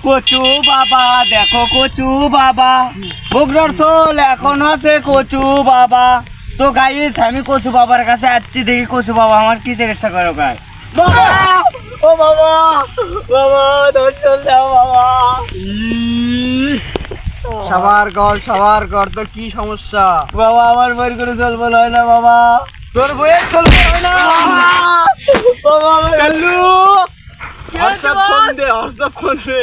কচু বাবা দেখো কচু বাবা বগুড়ার চোল এখন আছে কচু বাবা। তো গাইস আমি কচু বাবার কাছে আসছি, দেখি কচু বাবা আমার কি চিকিৎসা করো গাই। বাবা ও বাবা, বাবা দর্শন দাও বাবা। সবার ঘর তোর কি সমস্যা? বাবা আমার বইয়ের কোনো চল বল হয় না বাবা। তোর বইয়ের চলবে না বাবা আমার কাল্লু। হোয়াটসঅ্যাপ ফোন দে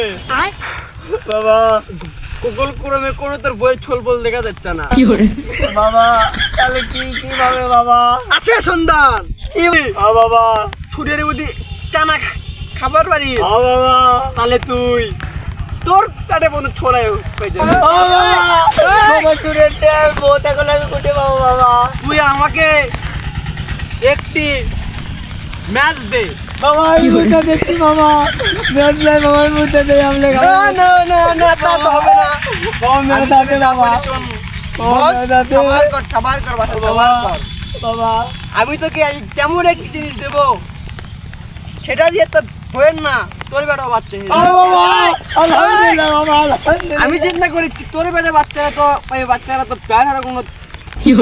বাবা। গুগল ক্রোমে কোনো তোর বইয়ের ছল বল দেখা যাচ্ছে না বাবা তাহলে কিভাবে বাবা? আছে সন্ধান বাবা ছুটির বুদ্ধি টানা খাবার বাড়ি বাবা। তাহলে তুই তোর পেটে কোনো ছোড়াই হয়ে যাবে। বাবা চুরের টাইম বহুত এখন আমি কোটে পাবো বাবা। তুই আমাকে একটি ম্যাচ দে। বাবা আমি মুদ্রা দেখছি বাবা, ম্যাচ নাই বাবা, আমি মুদ্রা দেই আমলে না তা তো হবে না। বাবা ম্যাচ আছে বাবা। বস, দাদা। খাবার কর বাসা বাবা খাবার কর। বাবা আমি তোকে তেমন একটি জিনিস দেব, সেটা দিয়ে তোর বইয়ের না তোর বেটা বাচ্চা হয়ে যাবে। বাবা আলহামদুলিল্লাহ বাবা আলহামদুলিল্লাহ। আমি চিন্তা করি তোর বেটা বাচ্চারা তো এই বাচ্চারা তো প্যার হারা কোনো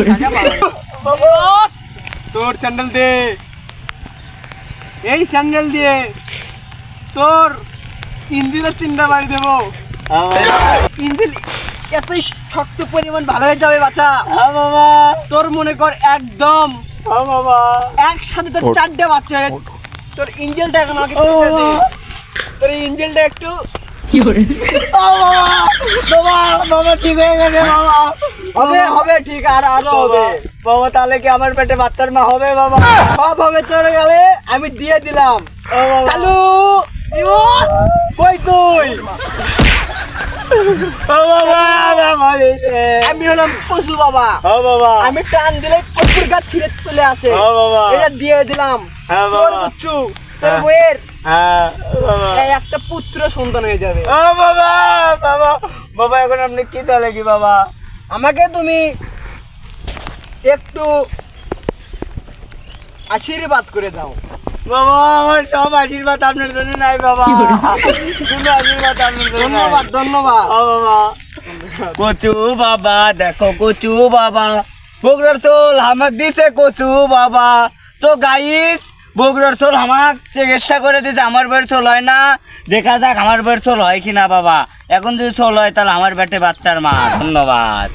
টাকা পাবে না। বাবা তোর স্যান্ডেল দে, এই স্যান্ডেল দিয়ে তোর ইঞ্জিনের 3টা বাড়ি দেবো। ইঞ্জিন এতই শক্ত পরিমাণ ভালো হয়ে যাবে বাচ্চা, বাবা তোর মনে কর একদম বাবা একসাথে তোর 4টে বাচ্চা হয়ে তোর ইঞ্জিনটা এখন আমাকে তুলে দে। তোর ইঞ্জিনটা একটু বাবা বাবা ঠিক হয়ে গেছে বাবা। হবে ঠিক, আর আরো হবে। বাবা তাহলে কি আমার পেটে বাচ্চার মা হবে বাবা? সব হবে তোর গেলে আমি দিয়ে দিলাম। চালু কই তুই? আমি হলাম কচু বাবা। আমি টান দিলে কচুর গাছ ছিঁড়ে চলে আসে। এটা দিয়ে দিলাম। তোর কচু তোর বইয়ের এই একটা পুত্র সন্তান হয়ে যাবে। বাবা এখন আপনি কি তাহলে কি বাবা? আমাকে তুমি একটু আশীর্বাদ করে দাও। বাবা আমার সব আশীর্বাদ আপনার জন্য নাই বাবা, কোনো আশীর্বাদ আপনার জন্য নাই। ধন্যবাদ। বাবা কচু বাবা দেখো কচু বাবা বগুড়ার চোল আমাক দিছে কচু বাবা। তো গাইস বগুড়ার চোল আমাক চিকিৎসা করে দিছে, আমার বের চোল হয় না, দেখা যাক আমার বের চোল হয় কিনা বাবা। এখন যদি চোল হয় তাহলে আমার পেটে বাচ্চার মা। ধন্যবাদ।